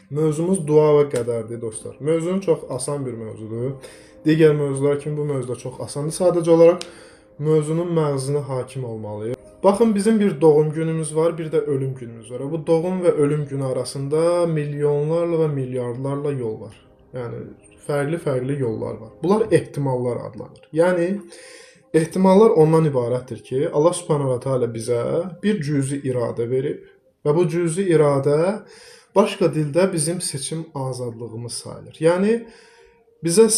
Mövzumuz dua və qədərdir dostlar. Mövzunun çox asan bir mövzudur. Digər mövzular kimi bu mövzu da çox asandır. Sadəcə olaraq mövzunun məğzine hakim olmalıyıq. Baxın, bizim bir doğum günümüz var, bir də ölüm günümüz var. Bu doğum və ölüm günü arasında milyonlarla və milyardlarla yol var. Yəni fərqli-fərqli yollar var. Bunlar ehtimallar adlanır. Yəni ehtimallar ondan ibarətdir ki, Allah Subhanahu va Taala bizə bir cüzi iradə verib və bu cüzi iradə başqa dildə bizim seçim azadlığımız sayılır. Yəni bizə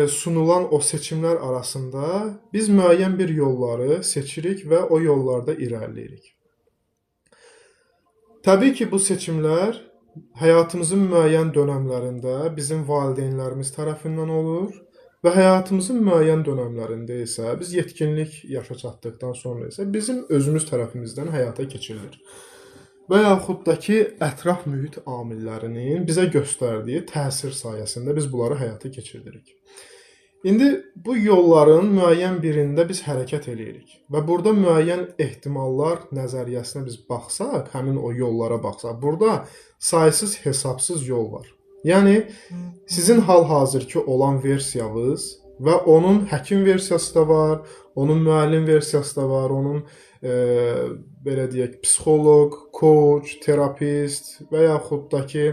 sunulan o seçimlər arasında biz müəyyən bir yolları seçirik və o yollarda irəliləyirik. Təbii ki, bu seçimlər həyatımızın müəyyən dönəmlərində bizim valideynlərimiz tərəfindən olur və həyatımızın müəyyən dönəmlərində isə biz yetkinlik yaşa çatdıqdan sonra isə bizim özümüz tərəfimizdən həyata keçirilir. Və yaxud da ki, ətraf mühit amillərinin bizə göstərdiyi təsir sayəsində biz bunları həyata keçiririk. İndi bu yolların müəyyən birində biz hərəkət eləyirik və burada müəyyən ehtimallar nəzəriyyəsinə biz baxsaq, həmin o yollara baxsaq, burada saysız hesabsız yol var. Yəni sizin hal-hazırki olan versiyanız və onun həkim versiyası da var, onun müəllim versiyası da var, onun belə deyək, psixoloq, coach, terapist və yaxud da ki,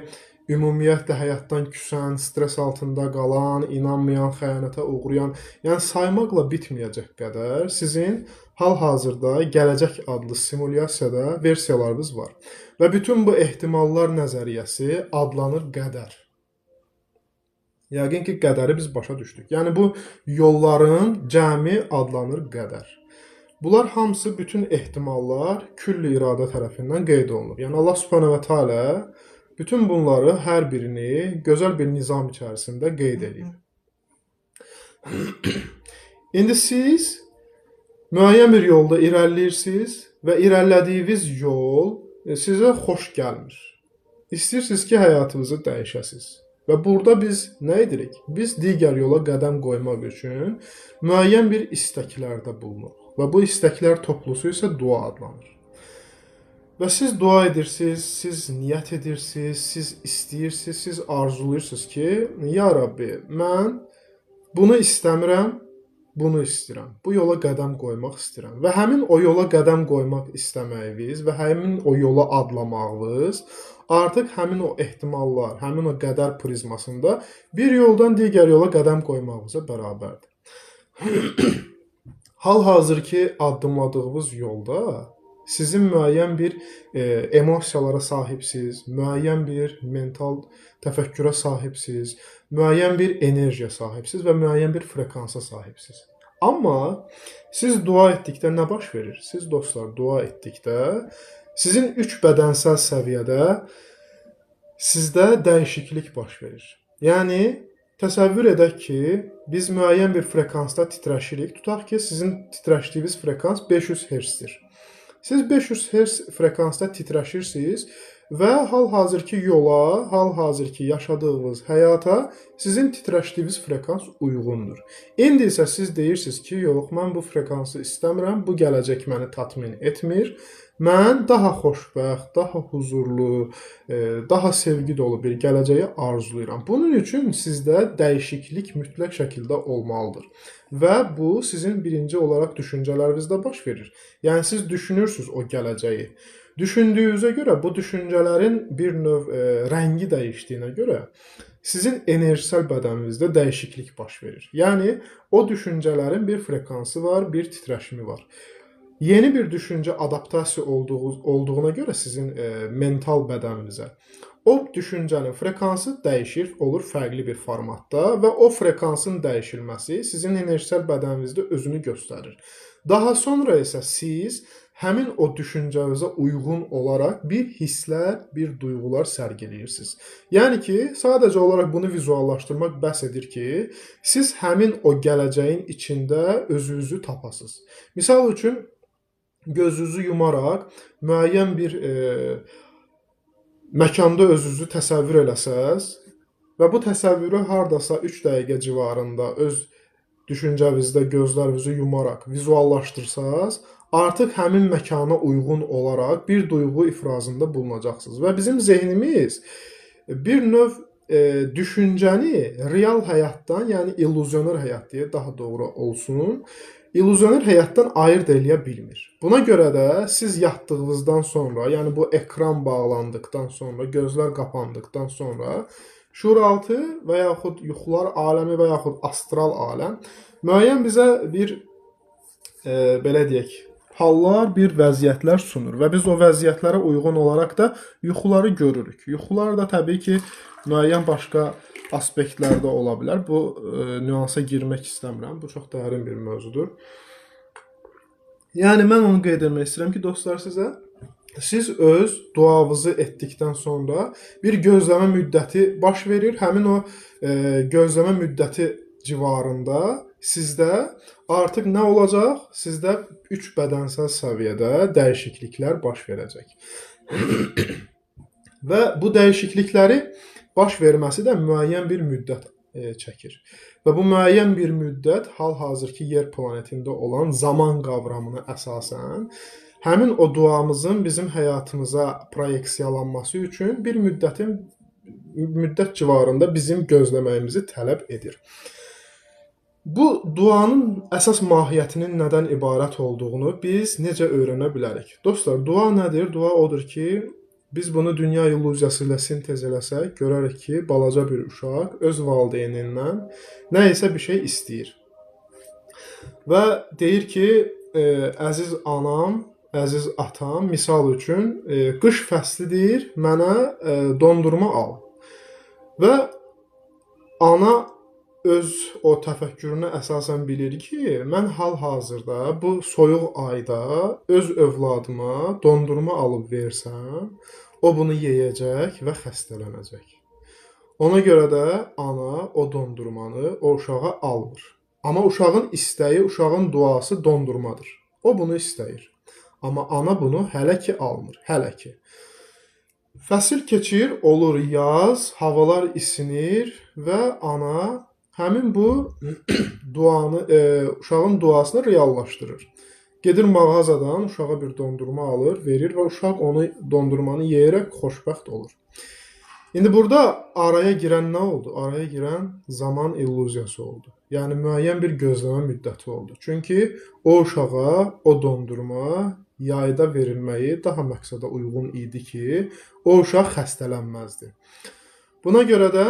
ümumiyyətlə həyatdan küsən, stres altında qalan, inanmayan, xəyanətə uğrayan, yəni saymaqla bitməyəcək qədər sizin hal-hazırda gələcək adlı simulyasiyada versiyalarınız var. Və bütün bu ehtimallar nəzəriyyəsi adlanır qədər. Yəqin ki, qədəri biz başa düşdük. Yəni bu yolların cəmi adlanır qədər. Bunlar hamısı bütün ehtimallar külli iradə tərəfindən qeyd olunur. Yəni Allah Subhanahu va Taala bütün bunları hər birini gözəl bir nizam içərisində qeyd edib. İndi siz müəyyən bir yolda irəliləyirsiniz və irəlilədiyiniz yol sizə xoş gəlmir. İstəyirsiniz ki, həyatınızı dəyişəsiniz. Və burada biz nə edirik? Biz digər yola qədəm qoymaq üçün müəyyən bir istəklərdə bulunuruq. Və bu istəklər toplusu isə dua adlanır. Və siz dua edirsiniz, siz niyyət edirsiniz, siz istəyirsiniz, siz arzulayırsınız ki, ya Rabbi, mən bunu istəmirəm, bunu istəyirəm. Bu yola qədəm qoymaq istəyirəm. Və həmin o yola qədəm qoymaq istəməyiniz və həmin o yola adlamağınız artıq həmin o ehtimallar, həmin o qədər prizmasında bir yoldan digər yola qədəm qoymağınıza bərabərdir. Hal-hazırki addımladığınız yolda sizin müəyyən bir emosiyalara sahibsiniz, müəyyən bir mental təfəkkürə sahibsiniz, müəyyən bir enerjiya sahibsiniz və müəyyən bir frekansa sahibsiniz. Amma siz dua etdikdə nə baş verir? Siz dostlar dua etdikdə sizin 3 bədənsəl səviyyədə sizdə dəyişiklik baş verir. Yəni təsəvvür edək ki, biz müəyyən bir frekansda titrəşirik. Tutaq ki, sizin titrəşdiyiniz frekans 500 Hz-dir. Siz 500 Hz frekansda titrəşirsiniz və hal-hazırki yola, hal-hazırki yaşadığınız həyata sizin titrəşdiyiniz frekans uyğundur. İndi isə siz deyirsiniz ki, yox, mən bu frekansı istəmirəm, bu gələcək məni tatmin etmir. Mən daha xoşbəxt, daha huzurlu, daha sevgi dolu bir gələcəyi arzulayıram. Bunun üçün sizdə dəyişiklik mütləq şəkildə olmalıdır. Və bu sizin birinci olaraq düşüncələrinizdə baş verir. Yəni siz düşünürsünüz o gələcəyi. Düşündüyünüzə görə bu düşüncələrin bir növ rəngi dəyişdiyinə görə sizin enerjisel bədəninizdə dəyişiklik baş verir. Yəni o düşüncələrin bir frekansı var, bir titrəşimi var. Yeni bir düşüncə adaptasiya olduğuna görə sizin mental bədəninizə o düşüncənin frekansı dəyişir, olur fərqli bir formatda və o frekansın dəyişilməsi sizin enerjisel bədəninizdə özünü göstərir. Daha sonra isə siz həmin o düşüncənizə uyğun olaraq bir hisslər, bir duyğular sərgiləyirsiniz. Yəni ki, sadəcə olaraq bunu vizuallaşdırmaq bəs edir ki, siz həmin o gələcəyin içində özünüzü tapasınız. Misal üçün, gözünüzü yumaraq müəyyən bir məkanda özünüzü təsəvvür eləsəz və bu təsəvvürü hardasa 3 dəqiqə civarında öz düşüncənizdə gözlərinizi yumaraq vizuallaşdırsaz, artıq həmin məkana uyğun olaraq bir duyğu ifrazında bulunacaqsınız. Və bizim zehnimiz bir növ düşüncəni real həyatdan, yəni illüzioner həyat deyə daha doğru olsun, illüzioner həyatdan ayırd eləyə bilmir. Buna görə də siz yatdığınızdan sonra, yəni bu ekran bağlandıqdan sonra, gözlər qapandıqdan sonra şuuraltı və yaxud yuxular aləmi və yaxud astral aləm müəyyən bizə bir belə deyək, hallar, bir vəziyyətlər sunur və biz o vəziyyətlərə uyğun olaraq da yuxuları görürük. Yuxular da təbii ki, müəyyən başqa aspektlərdə ola bilər. Bu nüansa girmək istəmirəm. Bu çox dərin bir mövzudur. Yəni mən onu qeyd etmək istəyirəm ki, dostlar, siz öz duanızı etdikdən sonra bir gözləmə müddəti baş verir. Həmin o gözləmə müddəti civarında sizdə artıq nə olacaq? Sizdə 3 bədənsəl səviyyədə dəyişikliklər baş verəcək. Və bu dəyişiklikləri baş verməsi də müəyyən bir müddət çəkir. Və bu müəyyən bir müddət hal-hazırki yer planetində olan zaman qavramına əsasən həmin o duamızın bizim həyatımıza proyeksiyalanması üçün bir müddət civarında bizim gözləməyimizi tələb edir. Bu duanın əsas mahiyyətinin nədən ibarət olduğunu biz necə öyrənə bilərik? Dostlar, dua nədir? Dua odur ki, biz bunu dünya illüziyası ilə sintez eləsək, görərik ki, balaca bir uşaq öz valideynindən nə isə bir şey istəyir. Və deyir ki, əziz anam, əziz atam, misal üçün, qış fəslidir, mənə dondurma al. Və ana öz o təfəkkürünə əsasən bilir ki, mən hal-hazırda bu soyuq ayda öz övladıma dondurma alıb versəm, o bunu yeyəcək və xəstələnəcək. Ona görə də ana o dondurmanı o uşağa almır. Amma uşağın istəyi, uşağın duası dondurmadır. O bunu istəyir. Amma ana bunu hələ ki almır, hələ ki. Fəsil keçir, olur yaz, havalar isinir və ana həmin bu duanı, uşağın duasını reallaşdırır. Gedir mağazadan uşağa bir dondurma alır, verir və uşaq onu dondurmanı yeyərək xoşbəxt olur. İndi burada araya girən nə oldu? Araya girən zaman illüziyası oldu. Yəni müəyyən bir gözləmə müddəti oldu. Çünki o uşağa o dondurma yayda verilməyi daha məqsədə uyğun idi ki, o uşaq xəstələnməzdi. Buna görə də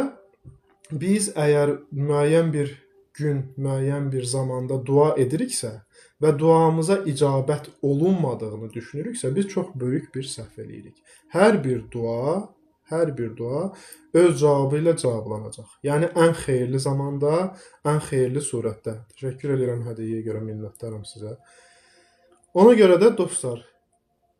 biz əgər müəyyən bir gün, müəyyən bir zamanda dua ediriksə və duamıza icabət olunmadığını düşünürüksə, biz çox böyük bir səhv eləyirik. Hər bir dua öz cavabı ilə cavablanacaq. Yəni ən xeyirli zamanda, ən xeyirli surətdə. Təşəkkür edirəm hədiyyəyə görə, minnətdaram sizə. Ona görə də dostlar,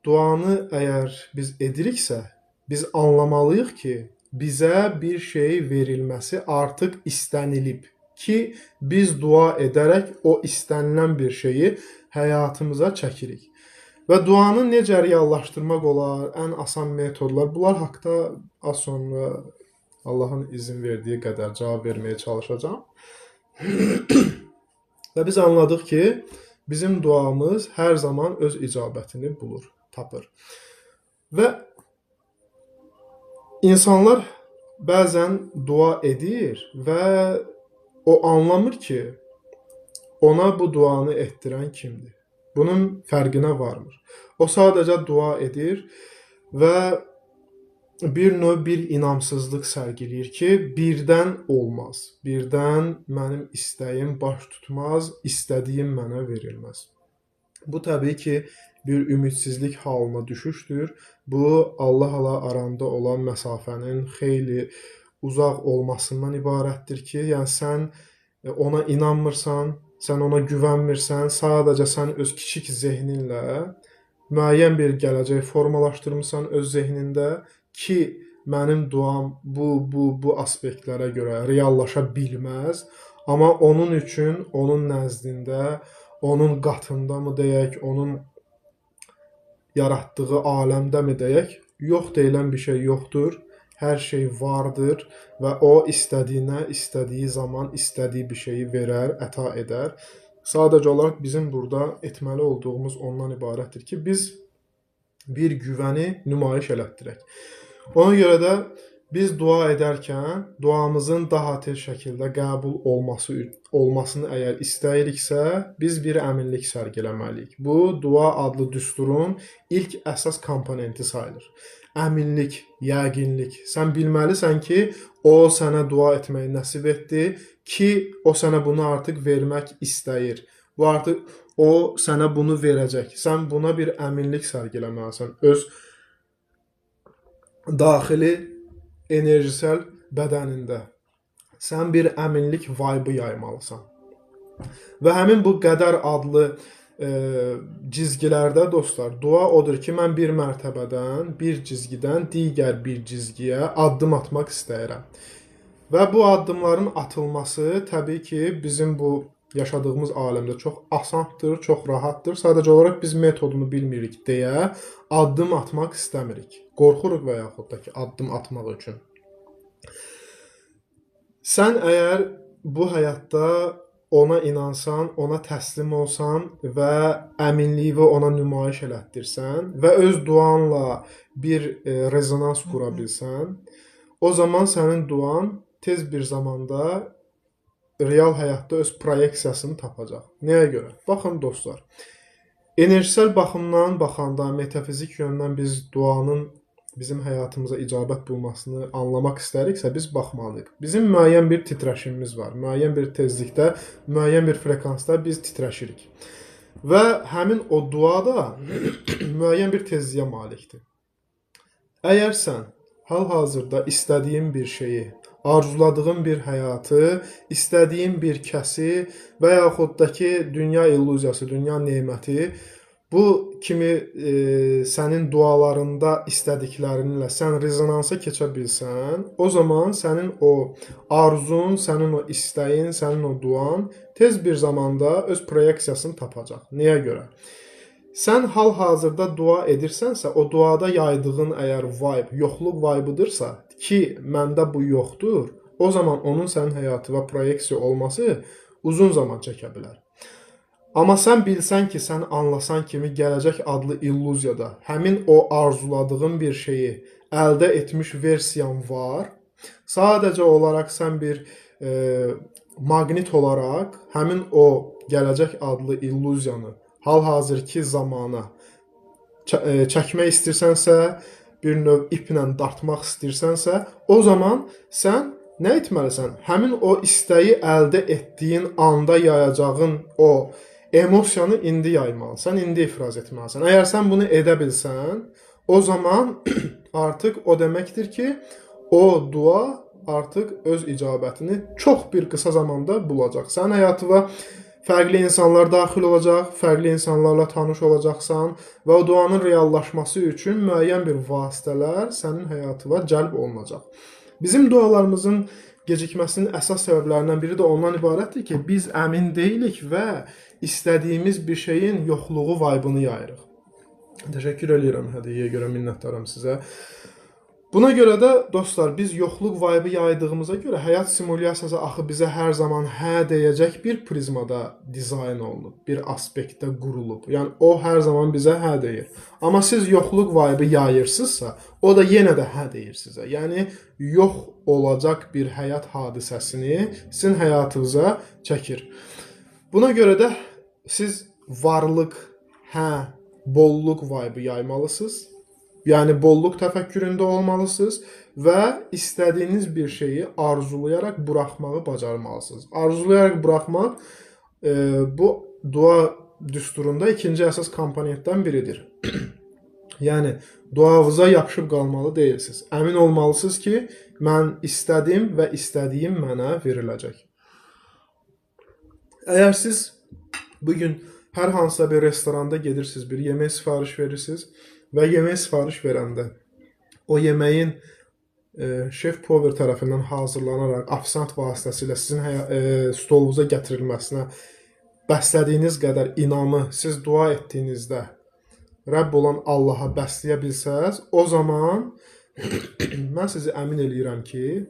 duanı əgər biz ediriksə, biz anlamalıyıq ki, bizə bir şey verilməsi artıq istənilib ki, biz dua edərək o istənilən bir şeyi həyatımıza çəkirik. Və duanı necə reallaşdırmaq olar, ən asan metodlar, bunlar haqda az sonra Allahın izin verdiyi qədər cavab verməyə çalışacağam. Və biz anladıq ki, bizim duamız hər zaman öz icabətini bulur, tapır. Və İnsanlar bəzən dua edir və o anlamır ki, ona bu duanı etdirən kimdir. Bunun fərqinə varmır. O sadəcə dua edir və bir inamsızlıq sərgiləyir ki, birdən olmaz. Birdən mənim istəyim baş tutmaz, istədiyim mənə verilməz. Bu təbii ki, bir ümidsizlik halına düşüşdür. Bu, Allah aranda olan məsafənin xeyli uzaq olmasından ibarətdir ki, yəni sən ona inanmırsan, sən ona güvənmirsən, sadəcə sən öz kiçik zehninlə müəyyən bir gələcək formalaşdırmısan öz zehnində ki, mənim duam bu aspektlərə görə reallaşa bilməz, amma onun üçün, onun nəzdində, onun qatında mı deyək, onun yaratdığı aləmdə mi deyək, yox deyilən bir şey yoxdur, hər şey vardır və o istədiyinə, istədiyi zaman, istədiyi bir şeyi verər, əta edər. Sadəcə olaraq bizim burada etməli olduğumuz ondan ibarətdir ki, biz bir güvəni nümayiş elətdirək. Ona görə də Biz dua edərkən duamızın daha tez şəkildə qəbul olmasını əgər istəyiriksə, biz bir əminlik sərgiləməliyik. Bu dua adlı düsturun ilk əsas komponenti sayılır. Əminlik, yəqinlik. Sən bilməlisən ki, o sənə dua etməyi nəsib etdi ki, o sənə bunu artıq vermək istəyir. Bu artıq o sənə bunu verəcək. Sən buna bir əminlik sərgiləməlisən. Öz daxili enerjisel bədənində sən bir əminlik vibe yaymalısan. Və həmin bu qədər adlı cizgilərdə dostlar, dua odur ki, mən bir mərtəbədən, bir cizgidən digər bir cizgiyə addım atmaq istəyirəm. Və bu addımların atılması təbii ki, bizim bu yaşadığımız aləmdə çox asandır, çox rahatdır. Sadəcə olaraq biz metodunu bilmirik deyə addım atmaq istəmirik. Qorxuruq və yaxud da ki, addım atmaq üçün. Sən əgər bu həyatda ona inansan, ona təslim olsan və əminliyi ona nümayiş elətdirsən və öz duanla bir rezonans qura bilsən, o zaman sənin duan tez bir zamanda real həyatda öz proyeksiyasını tapacaq. Nəyə görə? Baxın dostlar, enerjisel baxımdan baxanda, metafizik yöndən biz duanın bizim həyatımıza icabət bulmasını anlamaq istəriksə, biz baxmalıyıq. Bizim müəyyən bir titrəşimimiz var. Müəyyən bir tezlikdə, müəyyən bir frekansda biz titrəşirik. Və həmin o dua da müəyyən bir tezliyə malikdir. Əgər sən hal-hazırda istədiyin bir şeyi, arzuladığın bir həyatı, istədiyin bir kəsi və yaxud da ki, dünya illüziyası, dünya neməti, bu kimi sənin dualarında istədiklərinlə sən rezonansa keçə bilsən, o zaman sənin o arzun, sənin o istəyin, sənin o duan tez bir zamanda öz proyeksiyasını tapacaq. Nəyə görə? Sən hal-hazırda dua edirsənsə, o duada yaydığın əgər vibe, yoxluq vibe'ıdırsa ki, məndə bu yoxdur, o zaman onun sənin həyatına proyeksiya olması uzun zaman çəkə bilər. Amma sən bilsən ki, sən anlasan kimi gələcək adlı illüziyada həmin o arzuladığın bir şeyi əldə etmiş versiyan var. Sadəcə olaraq sən bir maqnit olaraq həmin o gələcək adlı illüziyanı hal-hazırki zamana çəkmək istəyirsənsə, bir növ iplə dartmaq istəyirsənsə, o zaman sən nə etməlisən? Həmin o istəyi əldə etdiyin anda yayacağın o emosiyanı indi yaymalısan, indi ifraz etməlisən. Əgər sən bunu edə bilsən, o zaman artıq o deməkdir ki, o dua artıq öz icabətini çox bir qısa zamanda bulacaq. Sənin həyatına fərqli insanlar daxil olacaq, fərqli insanlarla tanış olacaqsan və o duanın reallaşması üçün müəyyən bir vasitələr sənin həyatına cəlb olunacaq. Bizim dualarımızın gecikməsinin əsas səbəblərindən biri də ondan ibarətdir ki, biz əmin deyilik və istədiyimiz bir şeyin yoxluğu vibe'ını yayırıq. Təşəkkür edirəm hədiyyəyə görə, minnətdaram sizə. Buna görə də dostlar, biz yoxluq vibe'ı yaydığımıza görə həyat simulyasiyası axı bizə hər zaman hə deyəcək bir prizmada dizayn olunub, bir aspektdə qurulub. Yəni o hər zaman bizə hə deyir. Amma siz yoxluq vibe'ı yayırsınızsa, o da yenə də hə deyir sizə. Yəni yox olacaq bir həyat hadisəsini sizin həyatınıza çəkir. Buna görə də siz varlıq, hə, bolluq vibe'ı yaymalısınız. Yəni bolluq təfəkküründə olmalısınız və istədiyiniz bir şeyi arzulayaraq buraxmağı bacarmalısınız. Arzulayaraq buraxmaq bu dua düsturunda ikinci əsas komponentdən biridir. Yəni duavıza yapışıb qalmalı deyilsiniz. Əmin olmalısınız ki, mən istədim və istədiyim mənə veriləcək. Əgər siz bugün hər hansısa bir restoranda gedirsiniz, bir yemək sifariş verirsiniz və yemək sifariş verəndə o yeməyin şef pover tərəfindən hazırlanaraq ofisant vasitəsilə sizin stolunuza gətirilməsinə bəslədiyiniz qədər inamı siz dua etdiyinizdə Rəbb olan Allaha bəsləyə bilsəz, o zaman mən sizi əmin eləyirəm ki,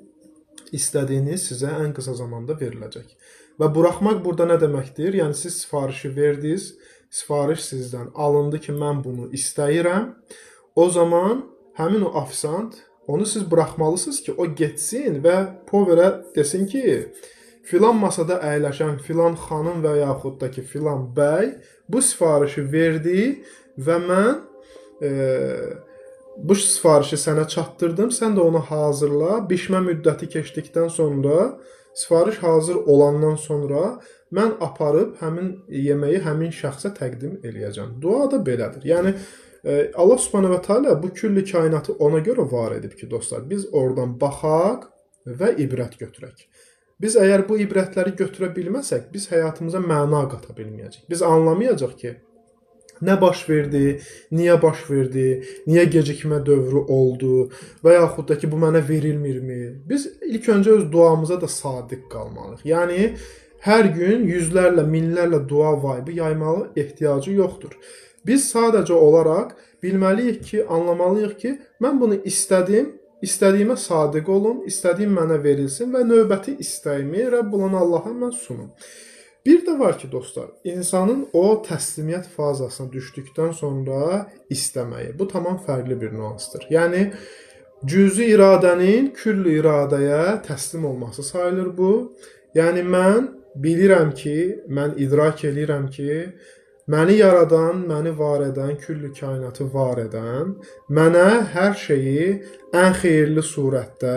istədiyiniz sizə ən qısa zamanda veriləcək. Və buraxmaq burada nə deməkdir? Yəni siz sifarişi verdiniz, sifariş sizdən alındı ki, mən bunu istəyirəm. O zaman həmin o ofisant Onu siz buraxmalısınız ki, o getsin və Poverə desin ki, filan masada əyləşən filan xanım və yaxud da ki, filan bəy bu sifarişi verdi və mən bu sifarişi sənə çatdırdım, sən də onu hazırla. Bişmə müddəti keçdikdən sonra, sifariş hazır olandan sonra mən aparıb həmin yeməyi həmin şəxsə təqdim eləyəcəm. Dua da belədir. Yəni Allah Subhanahu va Taala bu külli kainatı ona görə var edib ki, dostlar, biz oradan baxaq və ibrət götürək. Biz əgər bu ibrətləri götürə bilməsək, biz həyatımıza məna qata bilməyəcəyik. Biz anlamayacaq ki, nə baş verdi, niyə baş verdi, niyə gecikmə dövrü oldu və yaxud da ki, bu mənə verilmirmi? Biz ilk öncə öz duamıza da sadiq qalmalıyıq. Yəni, hər gün yüzlərlə, minlərlə dua vibe yaymalı ehtiyacı yoxdur. Biz sadəcə olaraq bilməliyik ki, anlamalıyıq ki, mən bunu istədim, istədiyimə sadiq olum, istədiyim mənə verilsin və növbəti istəyimi Rəbb olan Allaha mən sunum. Bir də var ki, dostlar, insanın o təslimiyyət fazasına düşdükdən sonra istəməyi. Bu tamam fərqli bir nüansdır. Yəni, cüzi iradənin küllü iradəyə təslim olması sayılır bu. Yəni, mən bilirəm ki, mən idrak edirəm ki, məni yaradan, məni var edən, küllü kainatı var edən, mənə hər şeyi ən xeyirli surətdə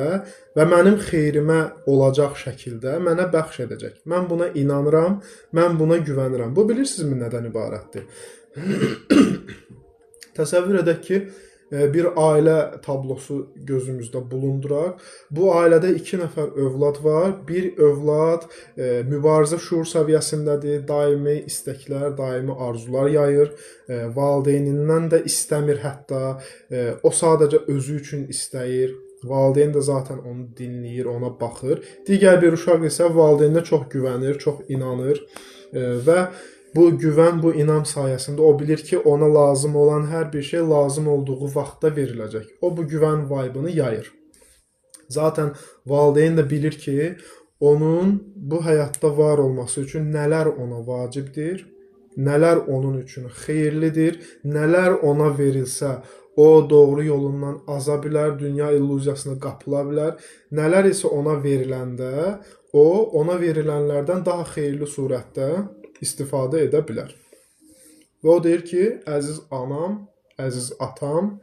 və mənim xeyrimə olacaq şəkildə mənə bəxş edəcək. Mən buna inanıram, mən buna güvənirəm. Bu bilirsinizmi nədən ibarətdir? Təsəvvür edək ki, bir ailə tablosu gözümüzdə bulunduraq. Bu ailədə 2 nəfər övlad var. Bir övlad mübarizə şuur səviyyəsindədir, daimi istəklər, daimi arzular yayır, valideynindən də istəmir hətta, o sadəcə özü üçün istəyir. Valideyn də zaten onu dinləyir, ona baxır. Digər bir uşaq isə valideyninə çox güvənir, çox inanır və bu güvən, bu inam sayəsində o bilir ki, ona lazım olan hər bir şey lazım olduğu vaxtda veriləcək. O bu güvən vibe'ını yayır. Zaten valideyn də bilir ki, onun bu həyatda var olması üçün nələr ona vacibdir, nələr onun üçün xeyirlidir, nələr ona verilsə, o doğru yolundan aza bilər, dünya illüziyasına qapıla bilər. Nələr isə ona veriləndə, o ona verilənlərdən daha xeyirli surətdə istifadə edə bilər. Və o deyir ki, əziz anam, əziz atam,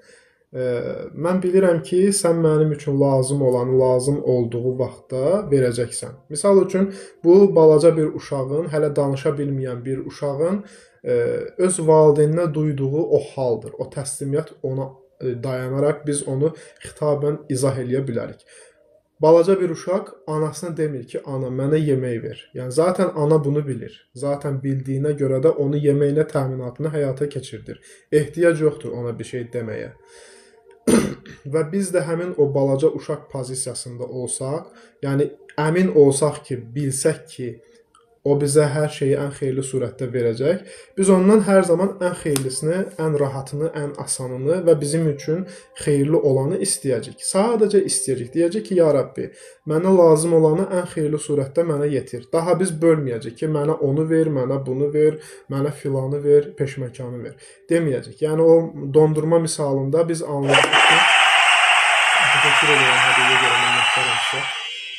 mən bilirəm ki, sən mənim üçün lazım olanı lazım olduğu vaxtda verəcəksən. Misal üçün, bu balaca bir uşağın, hələ danışa bilməyən bir uşağın öz valideyninə duyduğu o haldır. O təslimiyyət ona dayanaraq biz onu xitabən izah eləyə bilərik. Balaca bir uşaq anasına demir ki, ana mənə yemək ver. Yəni, zaten ana bunu bilir. Zaten bildiyinə görə də onu yeməyinə təminatını həyata keçirdir. Ehtiyac yoxdur ona bir şey deməyə. Və biz də həmin o balaca uşaq pozisiyasında olsaq, yəni əmin olsaq ki, bilsək ki, o bizə hər şeyi ən xeyirli surətdə verəcək. Biz ondan hər zaman ən xeyirlisini, ən rahatını, ən asanını və bizim üçün xeyirli olanı istəyəcək. Sadəcə istəyəcək. Deyəcək ki, ya Rabbi, mənə lazım olanı ən xeyirli surətdə mənə yetir. Daha biz bölməyəcək ki, mənə onu ver, mənə bunu ver, mənə filanı ver, peşməkanı ver. Deməyəcək. Yəni, o dondurma misalında biz anlayacaq ki,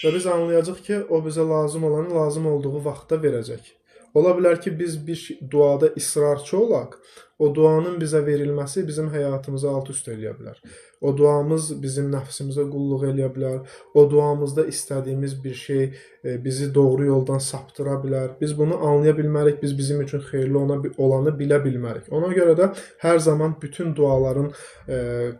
və biz anlayacaq ki, o bizə lazım olanı lazım olduğu vaxtda verəcək. Ola bilər ki, biz bir duada israrçı olaq, o duanın bizə verilməsi bizim həyatımızı alt-üst eləyə bilər. O duamız bizim nəfsimizə qulluq eləyə bilər. O duamızda istədiyimiz bir şey bizi doğru yoldan saptıra bilər. Biz bunu anlaya bilmərik, biz bizim üçün xeyirli olanı bilə bilmərik. Ona görə də hər zaman bütün duaların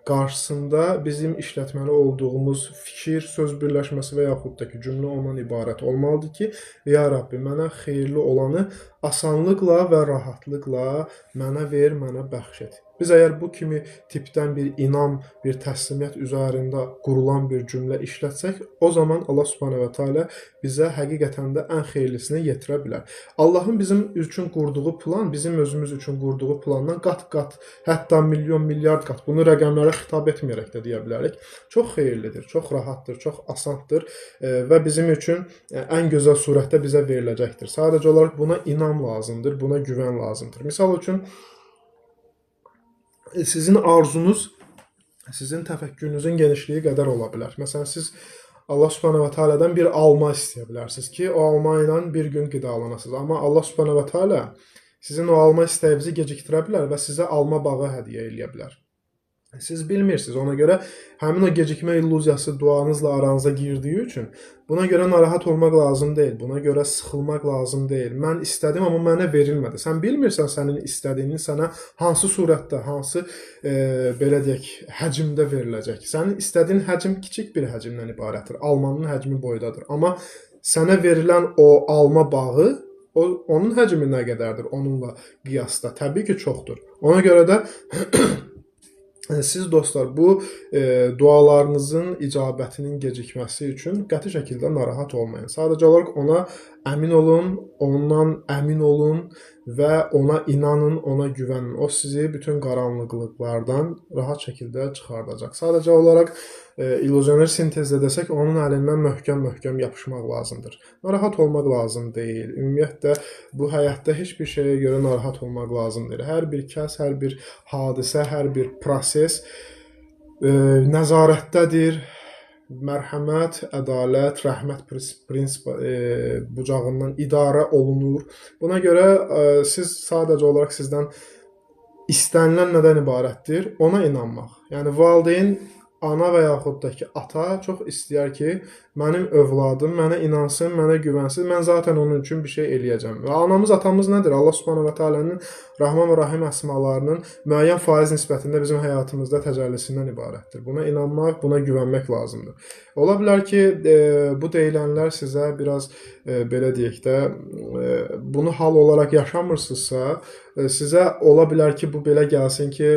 qarşısında bizim işlətməli olduğumuz fikir, söz birləşməsi və yaxud da ki, cümlə ondan ibarət olmalıdır ki, ya Rabbi, mənə xeyirli olanı asanlıqla və rahatlıqla mənə ver, mənə bəxş et. Biz əgər bu kimi tipdən bir inam, bir təslimiyyət üzərində qurulan bir cümlə işlətsək, o zaman Allah Subhanahu va Taala bizə həqiqətən də ən xeyirlisini yetirə bilər. Allahın bizim üçün qurduğu plan, bizim özümüz üçün qurduğu plandan qat-qat, hətta milyon, milyard qat, bunu rəqəmlərə xitab etməyərək də deyə bilərik. Çox xeyirlidir, çox rahatdır, çox asandır və bizim üçün ən gözəl surətdə bizə veriləcəkdir. Sadəcə olaraq buna inam lazımdır, buna güvən lazımdır. Misal üçün, sizin arzunuz sizin təfəkkürünüzün genişliyi qədər ola bilər. Məsələn, siz Allah Subhanahu va Taala'dan bir alma istəyə bilərsiniz ki, o alma ilə bir gün qidalanasınız. Amma Allah Subhanahu va Taala sizin o alma istəyinizi gecikdirə bilər və sizə alma bağı hədiyyə eləyə bilər. Siz bilmirsiniz. Ona görə həmin o gecikmə illüziyası duanızla aranıza girdiyi üçün buna görə narahat olmaq lazım deyil. Buna görə sıxılmaq lazım deyil. Mən istədim, amma mənə verilmədi. Sən bilmirsən sənin istədiyinin sənə hansı surətdə, hansı belə deyək, həcmdə veriləcək. Sənin istədiyin həcm kiçik bir həcmdən ibarətdir. Almanın həcmi boydadır. Amma sənə verilən o alma bağı onun həcmi nə qədərdir onunla qiyasda? Təbii ki, çoxdur. Ona görə də siz dostlar, bu dualarınızın icabətinin gecikməsi üçün qəti şəkildə narahat olmayın. Sadəcə olaraq ona əmin olun, ondan əmin olun və ona inanın, ona güvənin. O sizi bütün qaranlıqlardan rahat şəkildə çıxardacaq. Sadəcə olaraq illüzioner sintezdə desək, onun əlindən möhkəm-möhkəm yapışmaq lazımdır. Narahat olmaq lazım deyil. Ümumiyyətlə, bu həyatda heç bir şeyə görə narahat olmaq lazım deyil. Hər bir kəs, hər bir hadisə, hər bir proses nəzarətdədir. Mərhəmət, ədalət, rəhmət prinsipi bucağından idarə olunur. Buna görə siz sadəcə olaraq sizdən istənilən nədən ibarətdir? Ona inanmaq. Yəni, valideyn, ana və yaxud da ki, ata çox istəyər ki, mənim övladım mənə inansın, mənə güvənsin, mən zaten onun üçün bir şey eləyəcəm. Və anamız, atamız nədir? Allah Subhanahu va Taala'nın Rahman və Rahim əsmalarının müəyyən faiz nisbətində bizim həyatımızda təcəllisindən ibarətdir. Buna inanmaq, buna güvənmək lazımdır. Ola bilər ki, bu deyilənlər sizə biraz, belə deyək də, bunu hal olaraq yaşamırsınızsa, sizə ola bilər ki, bu belə gəlsin ki,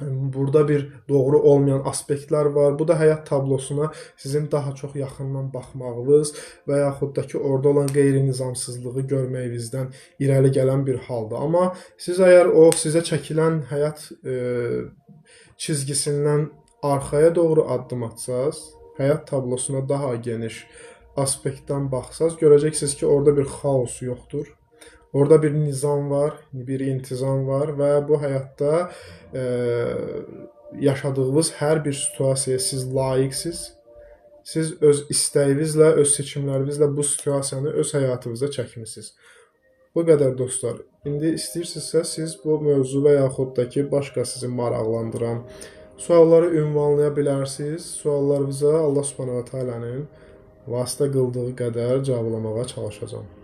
burada bir doğru olmayan aspektlər var. Bu da həyat tablosuna sizin daha çox yaxından baxmağınız və yaxud da ki, orada olan qeyri-nizamsızlığı görməyinizdən irəli gələn bir haldır. Amma siz əgər o sizə çəkilən həyat çizgisindən arxaya doğru addım atsaz, həyat tablosuna daha geniş aspektdən baxsaz, görəcəksiniz ki, orada bir xaos yoxdur. Orada bir nizam var, bir intizam var və bu həyatda yaşadığınız hər bir situasiyaya siz layiqsiniz. Siz öz istəyinizlə, öz seçimlərinizlə bu situasiyanı öz həyatınıza çəkmisiniz. Bu qədər dostlar. İndi istəyirsinizsə siz bu mövzu və yaxud da ki, başqa sizi maraqlandıran sualları ünvanlaya bilərsiniz. Suallarınıza Allah Subhanahu va Taala'nın vasitə qıldığı qədər cavablamağa çalışacağam.